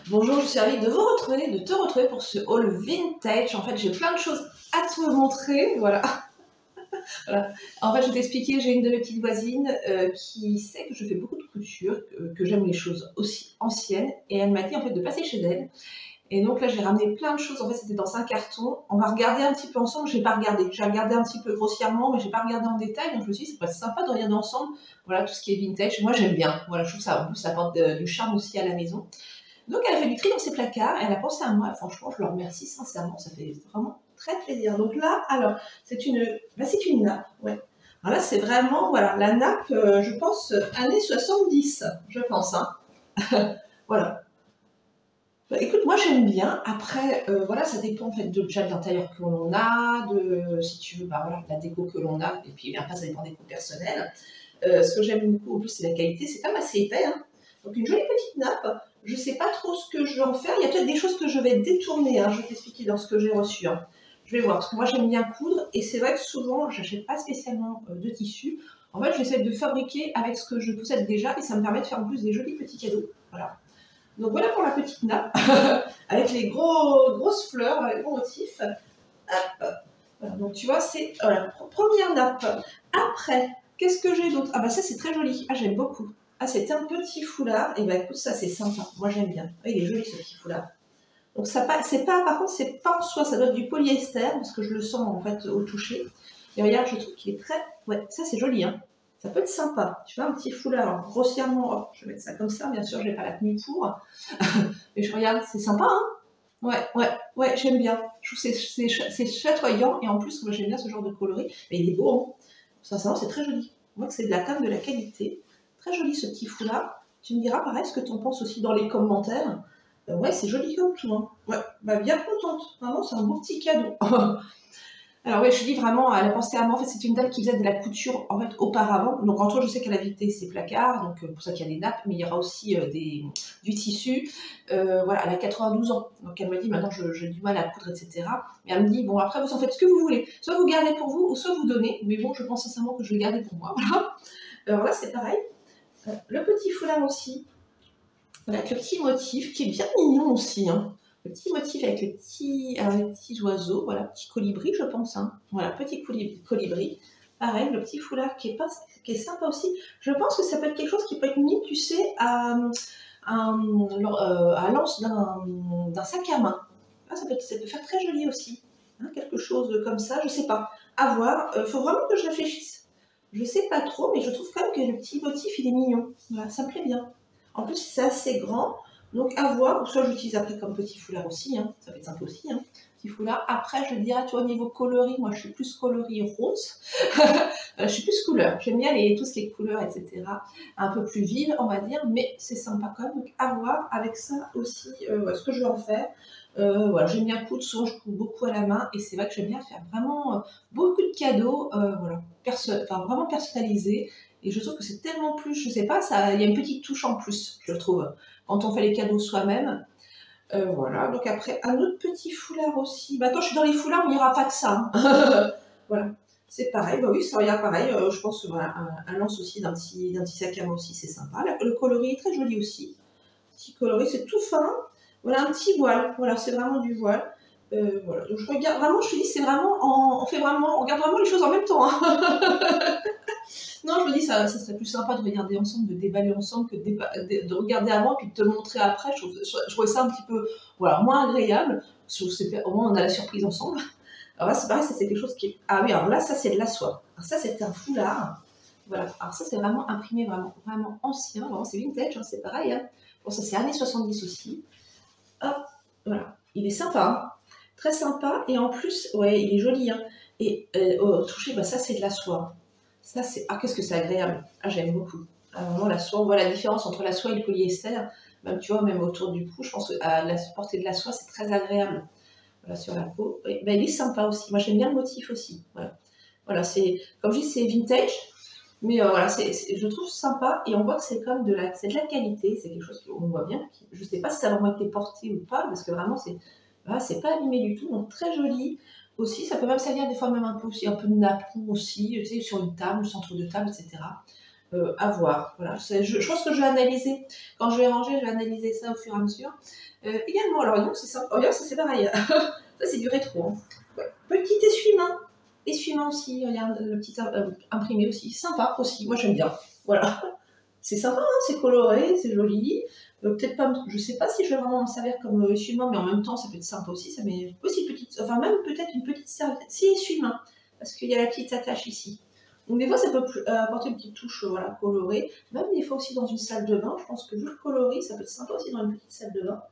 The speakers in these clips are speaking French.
Bonjour, je suis ravie de vous retrouver, de te retrouver pour ce haul vintage. En fait, j'ai plein de choses à te montrer. Voilà. Voilà. En fait, je vais t'expliquer, j'ai une de mes petites voisines qui sait que je fais beaucoup de couture, que j'aime les choses aussi anciennes. Et elle m'a dit en fait de passer chez elle. Et donc là, j'ai ramené plein de choses. En fait, c'était dans un carton. On va regarder un petit peu ensemble. Je n'ai pas regardé. J'ai regardé un petit peu grossièrement, mais je n'ai pas regardé en détail. Donc je me suis dit, c'est pas sympa de regarder ensemble. Voilà, tout ce qui est vintage. Moi, j'aime bien. Voilà, je trouve ça, en plus, ça apporte du charme aussi à la maison. Donc elle a fait du tri dans ses placards et elle a pensé à moi. Et franchement, je le remercie sincèrement. Ça fait vraiment très plaisir. Donc là, alors, c'est une nappe. Ouais. Alors là, c'est vraiment, voilà, la nappe, je pense, années 70, je pense. Hein. Voilà. Bah, écoute, moi j'aime bien. Après, voilà, ça dépend en fait déjà de l'intérieur que l'on a, de si tu veux, bah voilà, de la déco que l'on a. Et puis après, ça dépend des goûts personnels. Ce que j'aime beaucoup, en plus, c'est la qualité. C'est quand même assez épais. Hein. Donc une jolie petite nappe. Je ne sais pas trop ce que je vais en faire. Il y a peut-être des choses que je vais détourner. Hein. Je vais t'expliquer dans ce que j'ai reçu. Hein. Je vais voir, parce que moi j'aime bien coudre. Et c'est vrai que souvent, je n'achète pas spécialement de tissu. En fait, j'essaie de fabriquer avec ce que je possède déjà. Et ça me permet de faire en plus des jolis petits cadeaux. Voilà. Donc voilà pour la petite nappe, avec les grosses fleurs, les gros motifs. Hop. Voilà, donc tu vois, c'est voilà, première nappe. Après, qu'est-ce que j'ai d'autre? Ah bah ça c'est très joli, ah j'aime beaucoup. Ah c'est un petit foulard, et bah écoute ça c'est sympa, moi j'aime bien. Ah, il est joli ce petit foulard. Donc ça c'est pas, par contre c'est pas en soie, ça doit être du polyester, parce que je le sens en fait au toucher. Et regarde, je trouve qu'il est très, ouais ça c'est joli hein. Ça peut être sympa. Tu vois, un petit foulard, alors, grossièrement, oh, je vais mettre ça comme ça, bien sûr, je n'ai pas la tenue pour. Mais je regarde, c'est sympa, hein. Ouais, j'aime bien. Je trouve que c'est chatoyant, et en plus, moi j'aime bien ce genre de coloris. Mais il est beau, hein. Sincèrement, c'est très joli. Moi, c'est de la canne de la qualité. Très joli ce petit foulard. Tu me diras, pareil, ce que tu en penses aussi dans les commentaires. Ouais, c'est joli comme tout, hein. Ouais, bah bien contente. Vraiment, c'est un beau petit cadeau. Alors oui, je dis vraiment, elle a pensé à moi. En fait, c'est une dame qui faisait de la couture en fait auparavant. Donc entre autres, je sais qu'elle a visité ses placards, donc pour ça qu'il y a des nappes, mais il y aura aussi du tissu. Voilà, elle a 92 ans, donc elle m'a dit maintenant j'ai du mal à coudre, etc. Mais elle me dit bon après vous en faites ce que vous voulez, soit vous gardez pour vous ou soit vous donnez. Mais bon, je pense sincèrement que je vais garder pour moi. Voilà. Alors là c'est pareil. Le petit foulard aussi, avec le petit motif qui est bien mignon aussi. Hein. Le petit motif avec les petits oiseaux, voilà, petit colibri, je pense. Hein. Voilà, petit colibri. Pareil, le petit foulard qui est sympa aussi. Je pense que ça peut être quelque chose qui peut être mis, tu sais, à l'anse d'un sac à main. Ah, ça peut faire très joli aussi. Hein, quelque chose comme ça, je sais pas. À voir. Faut vraiment que je réfléchisse. Je sais pas trop, mais je trouve quand même que le petit motif, il est mignon. Voilà, ça me plaît bien. En plus, c'est assez grand, donc à voir. Ou soit j'utilise après comme petit foulard aussi, hein. Ça peut être sympa aussi, hein. Petit foulard. Après, je dirais, tu vois, au niveau coloris, moi je suis plus coloris rose. Je suis plus couleur. J'aime bien tout ce qui est couleur, etc. Un peu plus vive, on va dire, mais c'est sympa quand même. Donc à voir avec ça aussi ce que je vais en faire. Voilà, j'aime bien coudre, souvent je couds beaucoup à la main et c'est vrai que j'aime bien faire vraiment beaucoup de cadeaux, voilà, vraiment personnalisés. Et je trouve que c'est tellement plus, je sais pas, il y a une petite touche en plus, je trouve, quand on fait les cadeaux soi-même. Voilà, donc après, un autre petit foulard aussi. Bah, attends, je suis dans les foulards, mais il n'y aura pas que ça. Hein. Voilà, c'est pareil, bah oui, ça regarde pareil. Je pense que voilà, un lance aussi d'un petit sac à main aussi, c'est sympa. Le coloris est très joli aussi. Petit coloris, c'est tout fin. Voilà, un petit voile. Voilà, c'est vraiment du voile. Voilà, donc je regarde vraiment, je te dis, c'est vraiment, on regarde vraiment les choses en même temps. Hein. Non, je me dis, ça serait plus sympa de regarder ensemble, de déballer ensemble, que de regarder avant, puis de te montrer après. Je trouvais ça un petit peu, voilà, moins agréable. Au moins, on a la surprise ensemble. Alors là, c'est pareil, ça c'est quelque chose qui est... Ah oui, alors là, ça c'est de la soie. Alors ça, c'est un foulard. Voilà, alors ça c'est vraiment imprimé, vraiment ancien. Vraiment, c'est vintage, hein, c'est pareil. Hein. Bon, ça c'est années 70 aussi. Hop, voilà. Il est sympa, hein. Très sympa. Et en plus, ouais, il est joli. Hein. Et au toucher, bah, ça c'est de la soie. Ça, c'est... Ah, qu'est-ce que c'est agréable. Ah, j'aime beaucoup. Ah, vraiment, la soie, on voit la différence entre la soie et le polyester. Même, tu vois, même autour du cou, je pense que la portée de la soie, c'est très agréable. Voilà, sur la peau. Et, ben, il est sympa aussi. Moi, j'aime bien le motif aussi. Voilà, voilà c'est, comme je dis, c'est vintage. Mais voilà, je trouve sympa. Et on voit que c'est comme de la qualité. C'est quelque chose qu'on voit bien. Je ne sais pas si ça a vraiment été porté ou pas, parce que vraiment, voilà, c'est pas abîmé du tout. Donc, très joli. Aussi, ça peut même servir des fois même un peu de napperon aussi, tu sais, sur une table, le centre de table, etc. À voir. Voilà. Je pense que je vais analyser. Quand je vais ranger, je vais analyser ça au fur et à mesure. Également, alors non, c'est ça. Oh, regarde, ça c'est pareil. Ça c'est du rétro. Hein. Ouais. Petit essuie-main. Essuie-main aussi, regarde, le petit imprimé aussi. Sympa aussi, moi j'aime bien. Voilà. C'est sympa, hein, c'est coloré, c'est joli. Peut-être pas, je sais pas si je vais vraiment m'en servir comme essuie-main, mais en même temps ça peut être sympa aussi. Ça met aussi petite, enfin même peut-être une petite serviette. Si essuie-main, parce qu'il y a la petite attache ici. Donc des fois ça peut apporter une petite touche voilà, colorée. Même des fois aussi dans une salle de bain, je pense que vu le coloris, ça peut être sympa aussi dans une petite salle de bain.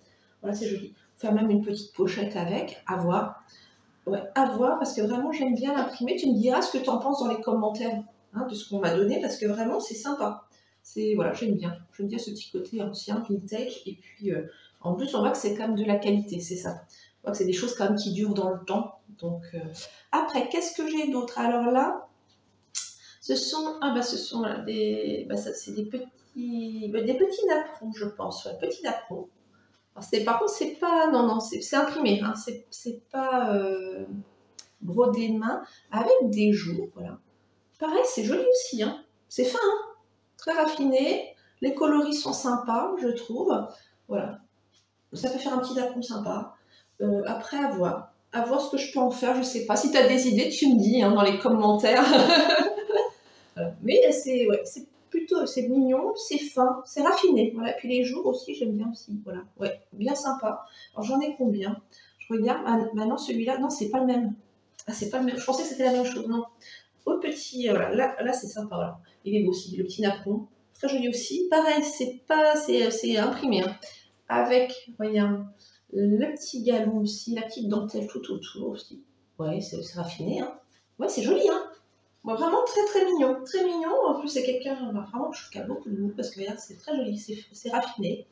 Voilà, c'est joli. Faire même une petite pochette avec, à voir. Ouais, à voir, parce que vraiment j'aime bien l'imprimer. Tu me diras ce que tu en penses dans les commentaires hein, de ce qu'on m'a donné, parce que vraiment c'est sympa. C'est voilà, j'aime bien. J'aime bien ce petit côté ancien, vintage, et puis en plus on voit que c'est quand même de la qualité, c'est ça. On voit que c'est des choses quand même qui durent dans le temps. Donc après, qu'est-ce que j'ai d'autre? Alors là, ce sont là, c'est des petits napperons, je pense, ouais, petits napperons. Par contre, c'est pas, non, c'est imprimé, hein, c'est pas brodé de main, avec des joues, voilà. Pareil, c'est joli aussi, hein. C'est fin, hein, très raffiné, les coloris sont sympas, je trouve, voilà. Ça peut faire un petit napperon sympa. Après, à voir ce que je peux en faire, je sais pas. Si tu as des idées, tu me dis hein, dans les commentaires. Mais c'est ouais, plutôt c'est mignon, c'est fin, c'est raffiné. Voilà. Puis les jours aussi, j'aime bien aussi. Voilà, ouais, bien sympa. Alors j'en ai combien? Je regarde. Maintenant celui-là, non, c'est pas le même. Ah, c'est pas le même. Je pensais que c'était la même chose. Non. Au petit, voilà, là c'est sympa. Voilà. Il est beau aussi, le petit napperon, très joli aussi. Pareil, c'est imprimé hein. Avec, regarde, le petit galon aussi, la petite dentelle tout autour aussi. Ouais, c'est raffiné. Hein. Ouais, c'est joli. Hein. Bon, vraiment très très mignon, très mignon. En plus, c'est quelqu'un, vraiment, je trouve qu'il a beaucoup de goût parce que regarde, c'est très joli, c'est raffiné.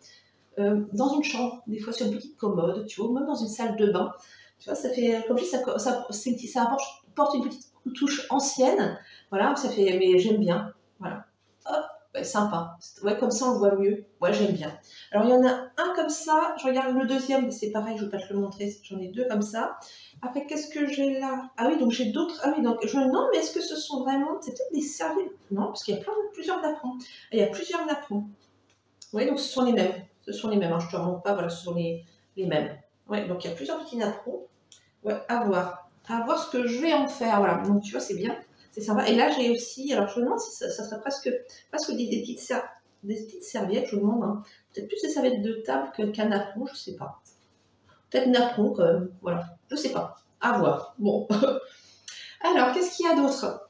Dans une chambre, des fois sur une petite commode, tu vois, même dans une salle de bain. Tu vois, ça fait, comme je dis, ça apporte une petite touche ancienne. Voilà, ça fait, mais j'aime bien. Voilà. Hop, ouais, sympa. Ouais, comme ça, on le voit mieux. Ouais, j'aime bien. Alors, il y en a un comme ça. Je regarde le deuxième, c'est pareil, je ne vais pas te le montrer. J'en ai deux comme ça. Après, qu'est-ce que j'ai là? Ah oui, donc j'ai d'autres. Ah oui, donc je me demande, mais est-ce que ce sont vraiment. C'est peut-être des serviettes? Non, parce qu'il y a plusieurs napperons. Il y a plusieurs napperons. Oui, donc ce sont les mêmes. Ce sont les mêmes. Hein, je ne te remonte pas, voilà, ce sont les mêmes. Oui, donc il y a plusieurs petits napperons. Ouais, à voir. À voir ce que je vais en faire. Voilà, donc tu vois, c'est bien. C'est sympa. Et là, j'ai aussi. Alors, je me demande si ça serait presque des petites serviettes. Je me demande. Hein. Peut-être plus des serviettes de table qu'un napperon, je ne sais pas. Peut-être napperon quand même. Voilà. Je ne sais pas. À voir. Bon. Alors, qu'est-ce qu'il y a d'autre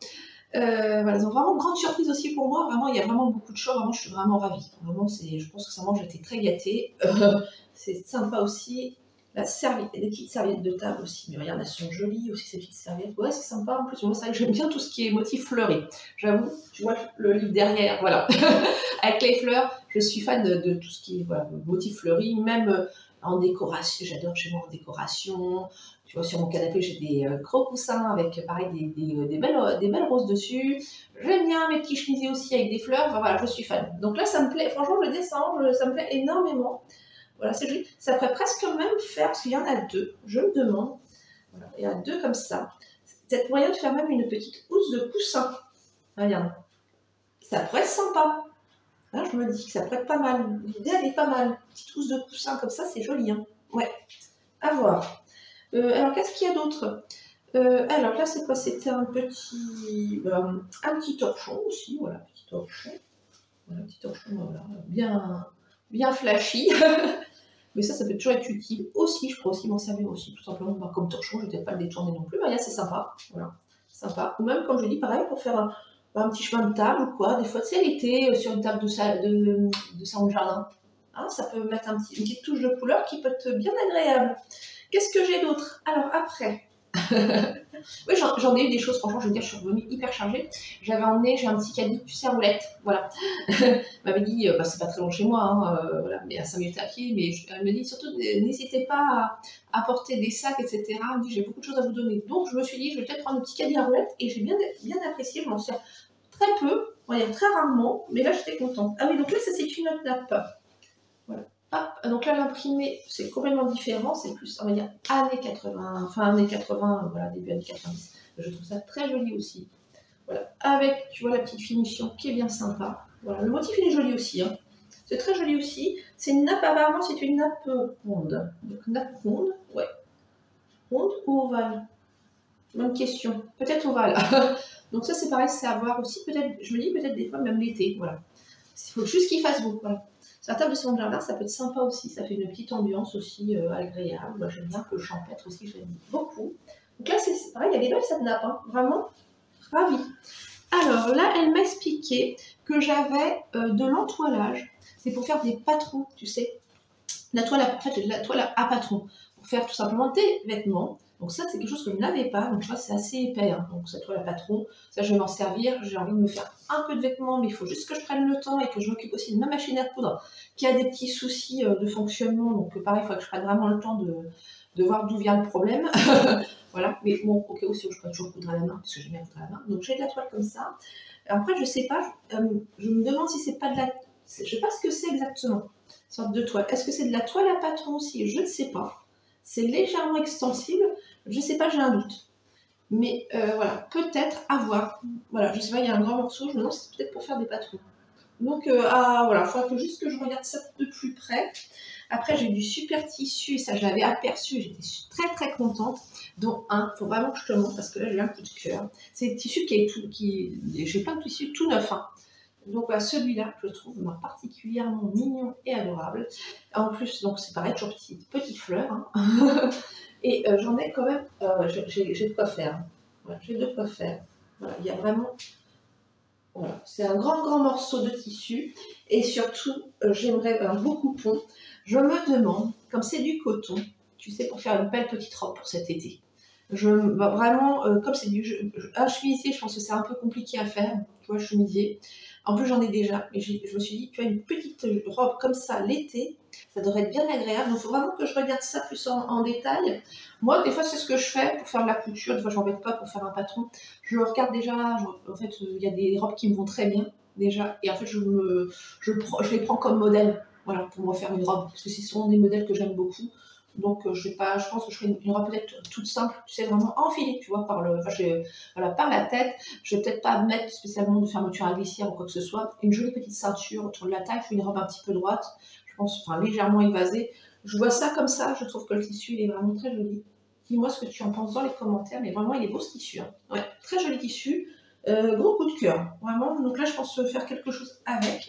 voilà, donc vraiment grande surprise aussi pour moi. Vraiment, il y a vraiment beaucoup de choses. Vraiment, je suis vraiment ravie. Vraiment, je pense que ça mange, j'étais très gâtée. C'est sympa aussi. La serviette, des petites serviettes de table aussi. Mais regarde, elles sont jolies aussi ces petites serviettes. Ouais, c'est sympa. En plus, moi, c'est vrai que j'aime bien tout ce qui est motif fleuri. J'avoue, tu vois le livre derrière, voilà. Avec les fleurs, je suis fan de tout ce qui est voilà, motif fleuri, même en décoration. J'adore chez moi en décoration. Tu vois, sur mon canapé, j'ai des gros coussins avec, pareil, des belles roses dessus. J'aime bien mes petits chemisiers aussi avec des fleurs. Enfin, voilà, je suis fan. Donc là, ça me plaît. Franchement, je descends, ça me plaît énormément. Voilà, c'est joli. Ça pourrait presque même faire, parce qu'il y en a deux, je me demande. Voilà, il y a deux comme ça. C'est peut-être moyen de faire même une petite housse de coussin. Regarde. Ça pourrait être sympa. Là, je me dis que ça pourrait être pas mal. L'idée, elle est pas mal. Petite housse de coussin comme ça, c'est joli. Hein. Ouais, à voir. Alors, qu'est-ce qu'il y a d'autre alors là, c'est quoi? C'était un petit torchon aussi, voilà, petit torchon. Voilà, petit torchon, voilà, bien flashy. Mais ça peut toujours être utile aussi. Je pourrais aussi m'en servir aussi, tout simplement comme torchon. Je ne vais peut-être pas le détourner non plus. Mais là, c'est sympa. Voilà, sympa. Ou même, comme je dis, pareil, pour faire un petit chemin de table ou quoi. Des fois, tu sais, l'été, sur une table de salon de jardin. Hein, ça peut mettre une petite touche de couleur qui peut être bien agréable. Qu'est-ce que j'ai d'autre? Alors, après. Oui, j'en ai eu des choses, franchement, je veux dire, je suis revenue hyper chargée. J'ai un petit caddie, tu sais, à roulette, voilà. Elle m'avait dit, c'est pas très loin chez moi, hein, voilà, mais à 5 minutes à pied, mais elle me dit surtout, n'hésitez pas à apporter des sacs, etc. Elle me dit, j'ai beaucoup de choses à vous donner. Donc, je me suis dit, je vais peut-être prendre un petit caddie à roulette, et j'ai bien apprécié, je m'en sers très peu, on va dire très rarement, mais là, j'étais contente. Ah oui, donc là, ça, c'est une autre nappe. Voilà. Hop, donc là, l'imprimé, c'est complètement différent, c'est plus, on va dire, années 80, fin années 80, voilà, début années 90. Je trouve ça très joli aussi. Voilà, avec, tu vois, la petite finition qui est bien sympa. Voilà, le motif il est joli aussi, hein. C'est très joli aussi. C'est une nappe, apparemment, c'est une nappe ronde. Donc, nappe ronde, ouais. Ronde ou ovale? Bonne question. Peut-être ovale. Donc ça, c'est pareil, c'est à voir aussi. Peut-être, je me dis peut-être des fois même l'été, voilà. Il faut juste qu'il fasse beau, voilà. Sur la table de salon de jardin, ça peut être sympa aussi. Ça fait une petite ambiance aussi agréable. Moi, j'aime bien que le champêtre aussi, j'aime beaucoup. Donc là, c'est pareil, il y a des belles cette nappe, hein. Vraiment ravie. Alors là, elle m'a expliqué que j'avais de l'entoilage. C'est pour faire des patrons, tu sais. La toile, en fait, la toile à patron. Pour faire tout simplement des vêtements. Donc ça, c'est quelque chose que je n'avais pas. Donc tu vois, c'est assez épais. Hein. Donc cette toile à patron, ça, je vais m'en servir. J'ai envie de me faire un peu de vêtements, mais il faut juste que je prenne le temps et que je m'occupe aussi de ma machine à coudre qui a des petits soucis de fonctionnement. Donc pareil, il faut que je prenne vraiment le temps de voir d'où vient le problème. Voilà, mais bon, au cas où, si je peux toujours coudre à la main, parce que j'aime bien coudre à la main. Donc j'ai de la toile comme ça. Après, je sais pas, je me demande si c'est pas de la... Je sais pas ce que c'est exactement, sorte de toile. Est-ce que c'est de la toile à patron aussi? Je ne sais pas. C'est légèrement extensible, je ne sais pas, j'ai un doute. Mais voilà, peut-être à voir. Voilà, je sais pas, il y a un grand morceau, je me demande si c'est peut-être pour faire des patrons. Donc voilà, il faudra juste que je regarde ça de plus près. Après, j'ai du super tissu, et ça je l'avais aperçu, j'étais très très contente. Dont un, il faut vraiment que je te montre parce que là j'ai un coup de cœur. C'est le tissu qui est tout, j'ai plein de tissus tout neufs. Hein. Donc celui-là, je trouve particulièrement mignon et adorable. En plus, donc c'est pareil, toujours petite fleur. Hein. Et j'en ai quand même, j'ai de quoi faire. Voilà, j'ai de quoi faire. Voilà, il y a vraiment... Voilà, c'est un grand morceau de tissu et surtout j'aimerais un beau coupon. Je me demande, comme c'est du coton, tu sais, pour faire une belle petite robe pour cet été. Vraiment, comme c'est un chemisier, je pense que c'est un peu compliqué à faire, tu vois, chemisier. En plus, j'en ai déjà, mais je me suis dit, tu as une petite robe comme ça l'été, ça devrait être bien agréable. Donc, il faut vraiment que je regarde ça plus en détail. Moi, des fois, c'est ce que je fais pour faire de la couture. Des fois, je m'embête pas pour faire un patron. Je regarde déjà, en fait, il y a des robes qui me vont très bien, déjà. Et en fait, je les prends comme modèle, voilà, pour me faire une robe. Parce que ce sont des modèles que j'aime beaucoup. Donc, je pense que je ferai une robe peut-être toute simple, tu sais, vraiment enfilée, tu vois, voilà, par la tête. Je vais peut-être pas mettre spécialement de fermeture à glissière ou quoi que ce soit. Une jolie petite ceinture autour de la taille, une robe un petit peu droite, je pense, enfin, légèrement évasée. Je vois ça comme ça, je trouve que le tissu, il est vraiment très joli. Dis-moi ce que tu en penses dans les commentaires, mais vraiment, il est beau ce tissu. Hein. Ouais, très joli tissu. Gros coup de cœur, vraiment. Donc là, je pense faire quelque chose avec.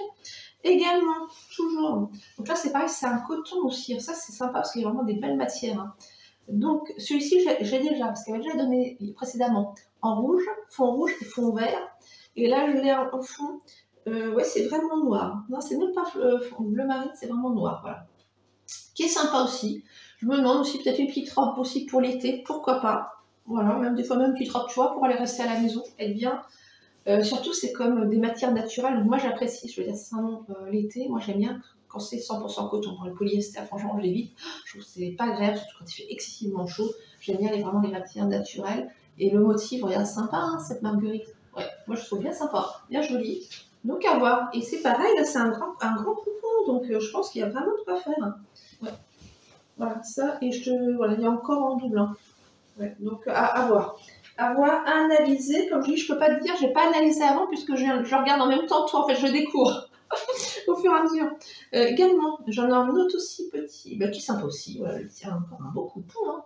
Également, toujours. Donc là, c'est pareil, c'est un coton aussi. Ça, c'est sympa parce qu'il y a vraiment des belles matières. Hein. Donc, celui-ci, j'ai déjà, parce qu'il avait déjà donné précédemment en rouge, fond rouge et fond vert. Et là, je l'ai en fond. Ouais, c'est vraiment noir. Non, c'est même pas bleu marine, c'est vraiment noir. Voilà. Qui est sympa aussi. Je me demande aussi peut-être une petite robe aussi pour l'été. Pourquoi pas. Voilà, même des fois, même une petite robe, tu vois, pour aller rester à la maison. Elle bien. Surtout, c'est comme des matières naturelles. Donc moi, j'apprécie, je veux dire, sincèrement, l'été, moi, j'aime bien quand c'est 100% coton. Pour le polyester, franchement, je l'évite. Je trouve que c'est pas agréable, surtout quand il fait excessivement chaud. J'aime bien vraiment les matières naturelles. Et le motif, regarde, sympa, hein, cette marguerite. Ouais, moi, je trouve bien sympa, bien joli. Donc, à voir. Et c'est pareil, là, c'est un grand coupon. Donc, je pense qu'il y a vraiment de quoi faire. Hein. Ouais. Voilà, ça. Et voilà, il y a encore en double. Hein. Ouais, donc, à voir. Avoir analysé, comme je dis, je peux pas te dire, j'ai pas analysé avant puisque je regarde en même temps toi, en fait, je découvre au fur et à mesure. Également, j'en ai un autre aussi petit, qui est sympa aussi, voilà, le tien encore un beau coupon. Hein.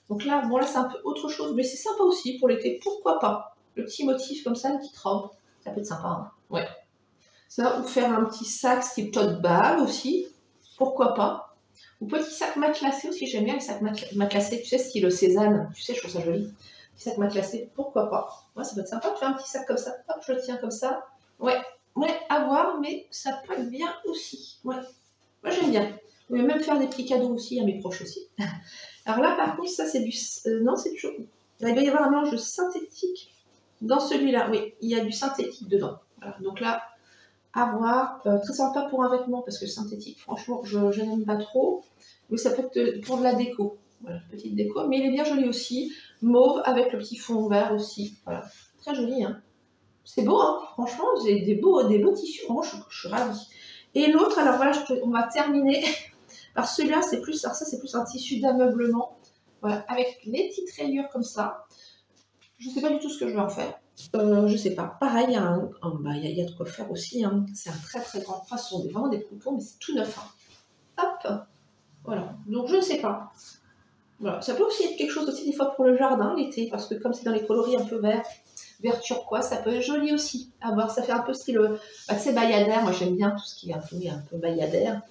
Donc là, bon là c'est un peu autre chose, mais c'est sympa aussi pour l'été, pourquoi pas. Le petit motif comme ça, une petite robe, ça peut être sympa. Hein. Ouais. Ça, ou faire un petit sac style tote bag aussi, pourquoi pas. Ou petit sac matelassé aussi, j'aime bien les sacs matelassés, tu sais, style Cézanne, tu sais, je trouve ça joli. Petit sac matelassé, pourquoi pas. Ouais, ça peut être sympa de faire un petit sac comme ça. Hop, je le tiens comme ça. Ouais, à voir, mais ça peut être bien aussi. Ouais, moi j'aime bien. Je vais même faire des petits cadeaux aussi à mes proches aussi. Alors là, par contre, ça c'est du... non, c'est toujours... Il doit y avoir un mélange de synthétique dans celui-là. Oui, il y a du synthétique dedans. Voilà. Donc là, à voir. Très sympa pour un vêtement, parce que le synthétique, franchement, je n'aime pas trop. Mais ça peut être pour de la déco. Voilà, petite déco. Mais il est bien joli aussi. Mauve avec le petit fond vert aussi. Voilà, très joli. Hein. C'est beau, hein. Franchement, j'ai des beaux tissus. Vraiment, je suis ravie. Et l'autre, alors voilà, on va terminer par celui-là. C'est plus, alors ça, c'est plus un tissu d'ameublement. Voilà, avec les petites rayures comme ça. Je ne sais pas du tout ce que je vais en faire. Je sais pas. Pareil, il y a, il y a de quoi faire aussi. Hein. C'est un très très grand. Enfin, ce sont vraiment des coupons, mais c'est tout neuf. Hein. Hop, voilà. Donc je ne sais pas. Voilà. Ça peut aussi être quelque chose aussi des fois pour le jardin l'été, parce que comme c'est dans les coloris un peu verts, vert turquoise, ça peut être joli aussi à voir. Ça fait un peu style, bah, tu sais, bayadère. Moi j'aime bien tout ce qui est un peu bayadère.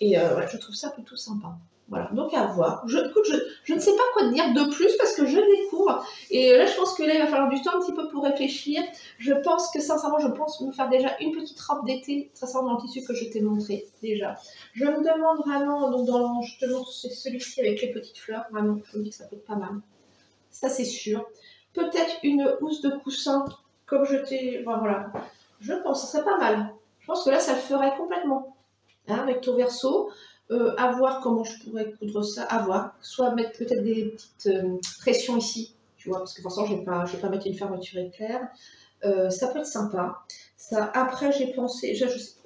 Et ouais, je trouve ça plutôt sympa. Voilà, donc à voir. Écoute, je ne sais pas quoi te dire de plus parce que je découvre. Et là, je pense que là, il va falloir du temps un petit peu pour réfléchir. Je pense que, sincèrement, je pense me faire déjà une petite robe d'été, sincèrement, dans le tissu que je t'ai montré déjà. Je me demande vraiment, donc je te montre celui-ci avec les petites fleurs. Vraiment, je me dis que ça peut être pas mal. Ça, c'est sûr. Peut-être une housse de coussin, comme je t'ai... Enfin, voilà. Je pense que ce serait pas mal. Je pense que là, ça le ferait complètement. Hein, recto verso, à voir comment je pourrais coudre ça, à voir, soit mettre peut-être des petites pressions ici, tu vois, parce que forcément je vais pas mettre une fermeture éclair, ça peut être sympa. Ça, après j'ai pensé,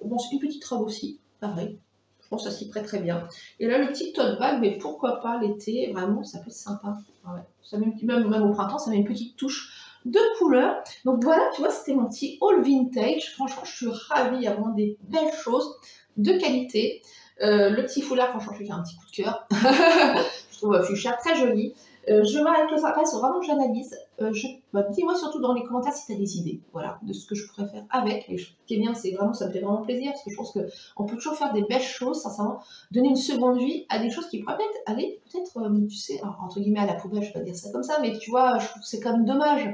bon, une petite robe aussi, pareil, je pense que ça s'y prête très bien. Et là le petit tote bag, mais pourquoi pas l'été, vraiment ça peut être sympa. Ouais. Ça met même au printemps, ça met une petite touche de couleur. Donc voilà, tu vois, c'était mon petit haul vintage. Franchement, je suis ravie, il y a vraiment des belles choses de qualité. Le petit foulard, franchement, je lui fais un petit coup de cœur. Je trouve fuchsia très joli. Je m'arrête là, après, c'est vraiment que j'analyse. Dis-moi surtout dans les commentaires si tu as des idées, voilà, de ce que je pourrais faire avec. Et ce qui est bien, c'est vraiment, ça me fait vraiment plaisir parce que je pense qu'on peut toujours faire des belles choses, sincèrement, donner une seconde vie à des choses qui pourraient peut-être aller, tu sais, entre guillemets à la poubelle, je vais pas dire ça comme ça, mais tu vois, je trouve que c'est quand même dommage.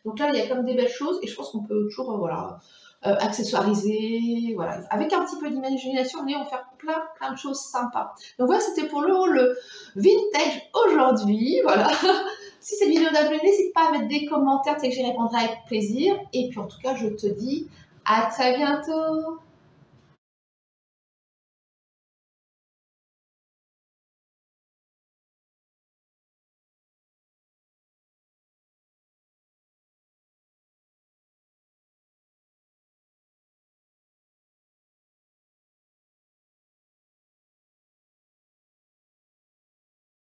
Donc là, il y a quand même des belles choses et je pense qu'on peut toujours, voilà, accessoiriser, voilà. Avec un petit peu d'imagination, on va faire plein de choses sympas. Donc voilà, c'était pour le haul vintage aujourd'hui, voilà. Si cette vidéo t'a plu, n'hésite pas à mettre des commentaires, tu sais que j'y répondrai avec plaisir. Et puis en tout cas, je te dis à très bientôt.